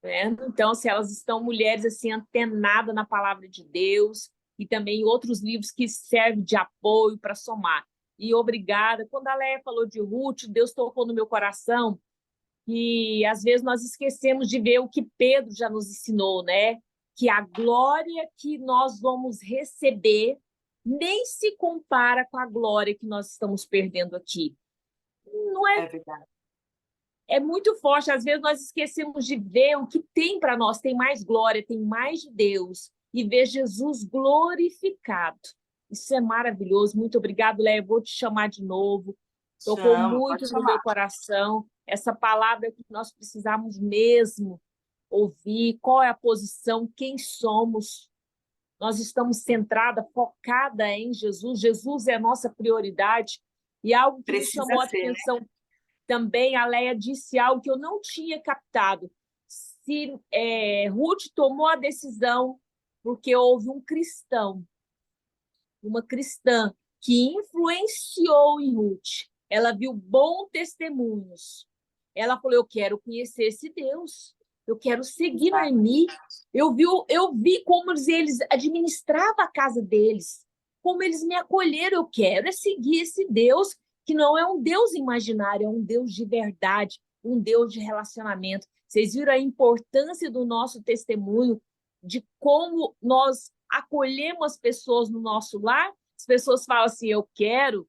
Vendo? Então, se elas estão mulheres assim antenadas na palavra de Deus e também outros livros que servem de apoio para somar. E obrigada. Quando a Leia falou de Ruth, Deus tocou no meu coração e às vezes nós esquecemos de ver o que Pedro já nos ensinou, né? Que a glória que nós vamos receber nem se compara com a glória que nós estamos perdendo aqui. Não é É verdade. É muito forte. Às vezes nós esquecemos de ver o que tem para nós, tem mais glória, tem mais de Deus, e ver Jesus glorificado. Isso é maravilhoso. Muito obrigado, Léa. Vou te chamar de novo. Tocou Chama, pode muito no chamar. meu coração. Essa palavra que nós precisamos mesmo ouvir. Qual é a posição? Quem somos? Nós estamos centrada, focada em Jesus. Jesus é a nossa prioridade. E algo que me Precisa chamou a ser, né? atenção também, a Leia disse algo que eu não tinha captado. Se Ruth tomou a decisão porque houve um cristão, uma cristã, que influenciou em Ruth. Ela viu bons testemunhos. Ela falou: eu quero conhecer esse Deus, eu quero seguir Noemi. Eu vi como eles administravam a casa deles, como eles me acolheram. Eu quero seguir esse Deus, que não é um Deus imaginário, é um Deus de verdade, um Deus de relacionamento. Vocês viram a importância do nosso testemunho, de como nós acolhemos as pessoas no nosso lar? As pessoas falam assim: eu quero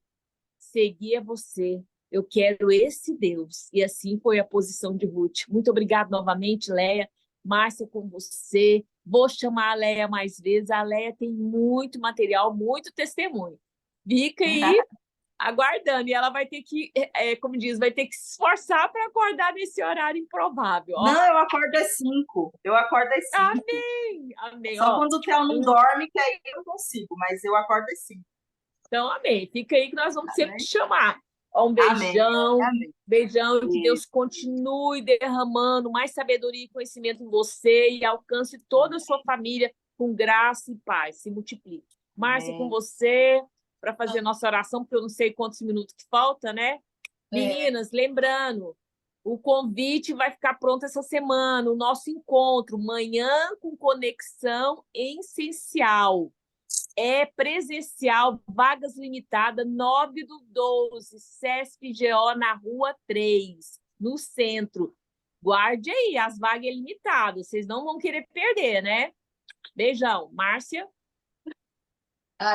seguir a você, eu quero esse Deus. E assim foi a posição de Ruth. Muito obrigada novamente, Leia. Márcia, com você. Vou chamar a Leia mais vezes. A Leia tem muito material, muito testemunho. Fica aí aguardando, e ela vai ter que, como diz, vai ter que se esforçar para acordar nesse horário improvável. Ó. Não, eu acordo às 5. Eu acordo às 5. Amém, amém. Só Ó, quando o Theo não dorme, que aí eu não consigo, mas eu acordo às 5. então, amém. Fica aí que nós vamos sempre te chamar. Ó, um Amém. beijão, Amém. beijão, e que Deus continue derramando mais sabedoria e conhecimento em você e alcance toda a sua família com graça e paz. Se multiplique. Márcia, com você, para fazer nossa oração, porque eu não sei quantos minutos que falta, né? Meninas, lembrando, o convite vai ficar pronto essa semana, o nosso encontro, manhã com conexão essencial. É presencial, vagas limitadas, 9/12, CESP-GO na Rua 3, no centro. Guarde aí, as vagas é limitadas, vocês não vão querer perder, né? Beijão. Márcia?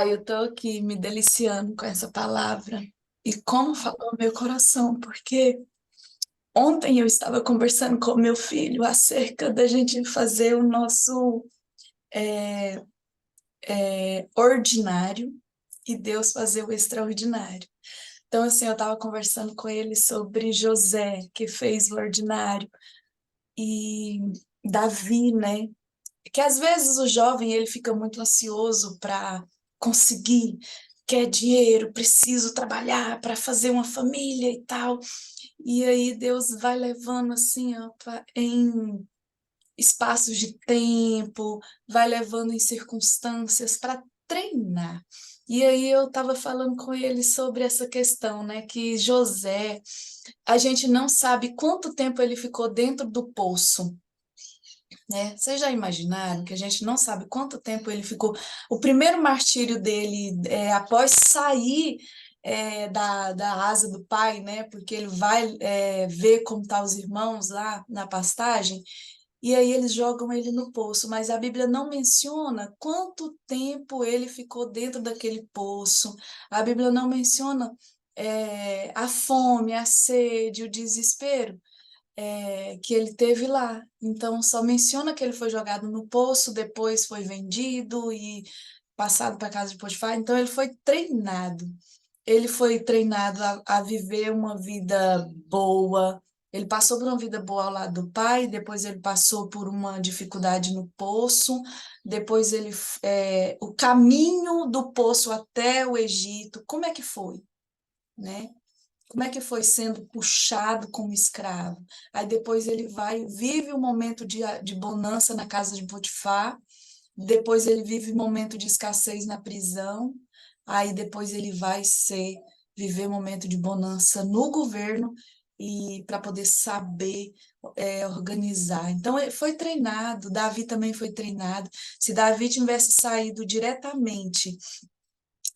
Eu tô aqui me deliciando com essa palavra. E como falou meu coração, porque ontem eu estava conversando com meu filho acerca da gente fazer o nosso ordinário e Deus fazer o extraordinário. Então, assim, eu estava conversando com ele sobre José, que fez o ordinário, e Davi, né? Que às vezes o jovem ele fica muito ansioso para conseguir, quer dinheiro, preciso trabalhar para fazer uma família e tal. E aí Deus vai levando assim, ó, em espaços de tempo, vai levando em circunstâncias para treinar. E aí eu estava falando com ele sobre essa questão, né? Que José, a gente não sabe quanto tempo ele ficou dentro do poço, né? Vocês já imaginaram que a gente não sabe quanto tempo ele ficou? O primeiro martírio dele, após sair da asa do pai, né? Porque ele vai ver como estão os irmãos lá na pastagem, e aí eles jogam ele no poço, mas a Bíblia não menciona quanto tempo ele ficou dentro daquele poço. A Bíblia não menciona a fome, a sede, o desespero que ele teve lá. Então, só menciona que ele foi jogado no poço, depois foi vendido e passado para a casa de Potifar. Então, ele foi treinado. Ele foi treinado a viver uma vida boa. Ele passou por uma vida boa ao lado do pai, depois ele passou por uma dificuldade no poço, depois o caminho do poço até o Egito, como é que foi, né? Como é que foi sendo puxado como escravo? Aí depois ele vive um momento de bonança na casa de Potifar, depois ele vive um momento de escassez na prisão, aí depois ele vai ser viver momento de bonança no governo e para poder saber organizar. Então, foi treinado, Davi também foi treinado. Se Davi tivesse saído diretamente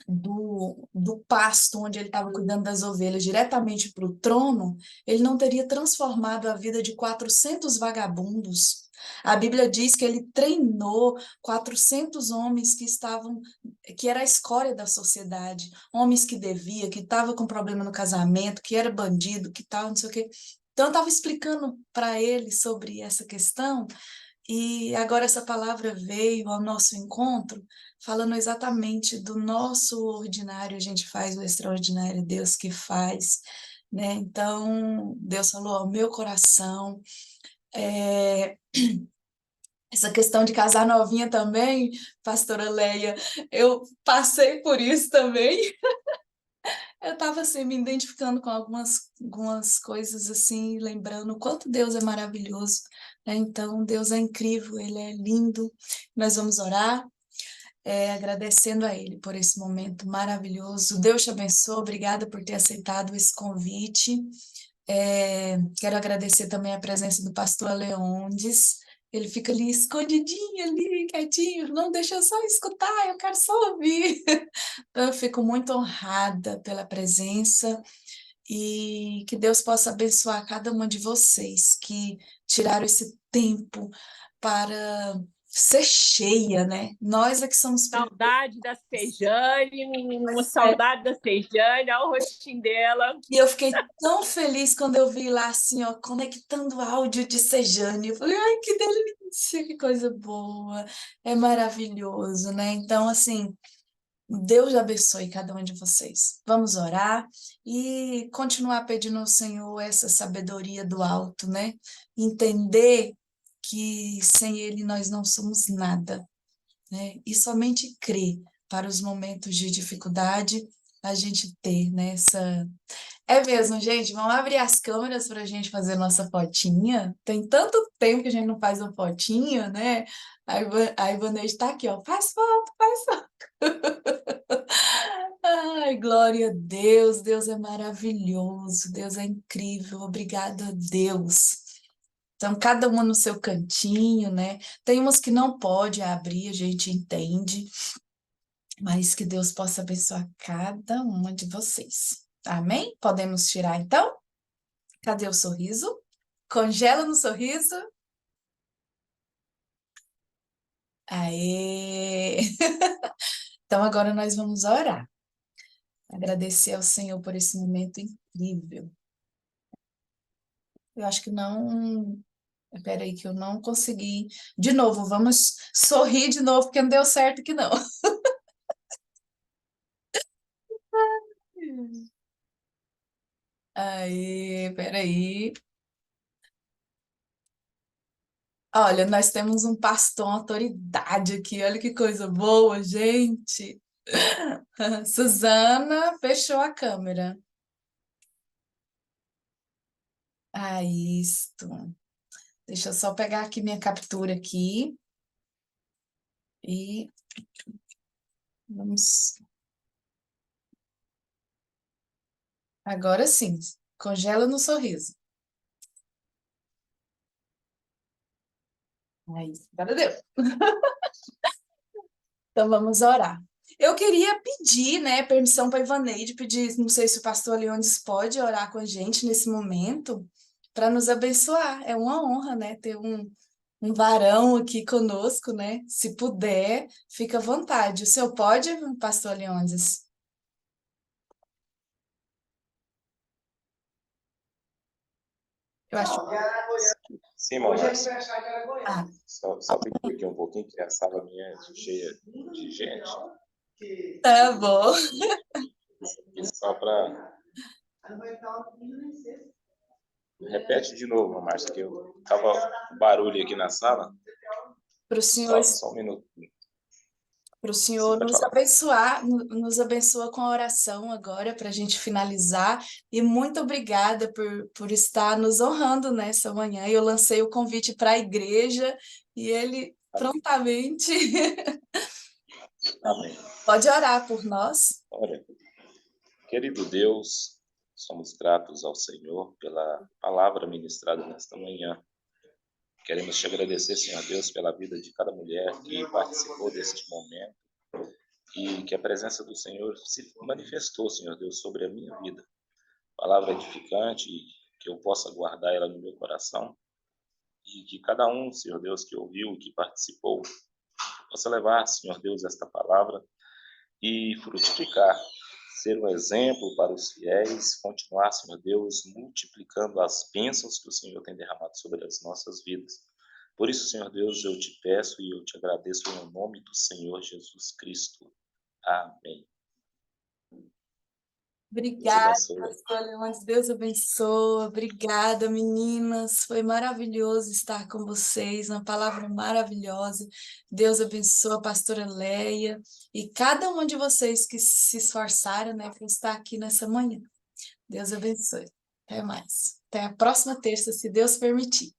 do pasto onde ele estava cuidando das ovelhas diretamente para o trono, ele não teria transformado a vida de 400 vagabundos. A Bíblia diz que ele treinou 400 homens que era a escória da sociedade, homens que devia, que estavam com problema no casamento, que era bandido, que tal, não sei o quê. Então, eu estava explicando para ele sobre essa questão, e agora essa palavra veio ao nosso encontro, falando exatamente do nosso ordinário, a gente faz o extraordinário, Deus que faz, né? Então, Deus falou ao meu coração. Essa questão de casar novinha também, pastora Leia, eu passei por isso também. Eu estava assim, me identificando com algumas coisas assim, lembrando o quanto Deus é maravilhoso, né? Então, Deus é incrível, Ele é lindo. Nós vamos orar, agradecendo a Ele por esse momento maravilhoso. Deus te abençoe, obrigada por ter aceitado esse convite. Quero agradecer também a presença do pastor Leondes. Ele fica ali escondidinho, ali, quietinho, não deixa eu só escutar, eu quero só ouvir. Então, eu fico muito honrada pela presença e que Deus possa abençoar cada uma de vocês que tiraram esse tempo para ser cheia, né? Nós é que somos Saudade da Sejane, uma saudade da Sejane, olha o rostinho dela. E eu fiquei tão feliz quando eu vi lá, assim, ó, conectando áudio de Sejane. Eu falei, ai, que delícia, que coisa boa. É maravilhoso, né? Então, assim, Deus abençoe cada um de vocês. Vamos orar e continuar pedindo ao Senhor essa sabedoria do alto, né? Entender que sem Ele nós não somos nada, né? E somente crer para os momentos de dificuldade a gente ter, né, é mesmo, gente. Vamos abrir as câmeras para a gente fazer nossa fotinha. Tem tanto tempo que a gente não faz uma fotinha, né? A Ivanete está aqui, ó. Faz foto, faz foto. Ai, glória a Deus. Deus é maravilhoso. Deus é incrível. Obrigada a Deus. Então, cada uma no seu cantinho, né? Tem umas que não pode abrir, a gente entende. Mas que Deus possa abençoar cada uma de vocês. Amém? Podemos tirar, então? Cadê o sorriso? Congela no sorriso. Aê! Então, agora nós vamos orar. Agradecer ao Senhor por esse momento incrível. Eu acho que não... Espera aí que eu não consegui. De novo, vamos sorrir de novo, porque não deu certo que não. Aê, espera aí. Olha, nós temos um pastor, uma autoridade aqui. Olha que coisa boa, gente. Suzana fechou a câmera. Ah, isto. Deixa eu só pegar aqui minha captura aqui. E vamos. Agora sim. Congela no sorriso. Aí, agora deu. Então vamos orar. Eu queria pedir, né, permissão para a Ivaneide, pedir, não sei se o pastor Leones pode orar com a gente nesse momento, para nos abençoar. É uma honra, né, ter um varão aqui conosco, né? Se puder, fica à vontade. O senhor pode, pastor Leondes? Eu acho. Sim, mamãe. Ah, Só pedir aqui um pouquinho, que a sala minha é cheia de gente. tá bom. E só para... Repete de novo, Márcia, que eu tava com barulho aqui na sala. Para o senhor, Só um minuto. para o Sim, senhor pode nos falar. abençoar, nos abençoa com a oração agora, para a gente finalizar. E muito obrigada por estar nos honrando nessa manhã. Eu lancei o convite para a igreja e ele prontamente Amém. pode orar por nós. Ora. Querido Deus, somos gratos ao Senhor pela palavra ministrada nesta manhã. Queremos te agradecer, Senhor Deus, pela vida de cada mulher que participou deste momento e que a presença do Senhor se manifestou, Senhor Deus, sobre a minha vida. Palavra edificante, que eu possa guardar ela no meu coração e que cada um, Senhor Deus, que ouviu e que participou, possa levar, Senhor Deus, esta palavra e frutificar, ser um exemplo para os fiéis, continuar, Senhor Deus, multiplicando as bênçãos que o Senhor tem derramado sobre as nossas vidas. Por isso, Senhor Deus, eu te peço e eu te agradeço em nome do Senhor Jesus Cristo. Amém. Obrigada, Deus abençoe. pastor Leandro. Deus abençoe. Obrigada, meninas. Foi maravilhoso estar com vocês. Uma palavra maravilhosa. Deus abençoe a pastora Leia e cada um de vocês que se esforçaram, né, para estar aqui nessa manhã. Deus abençoe. Até mais. Até a próxima terça, se Deus permitir.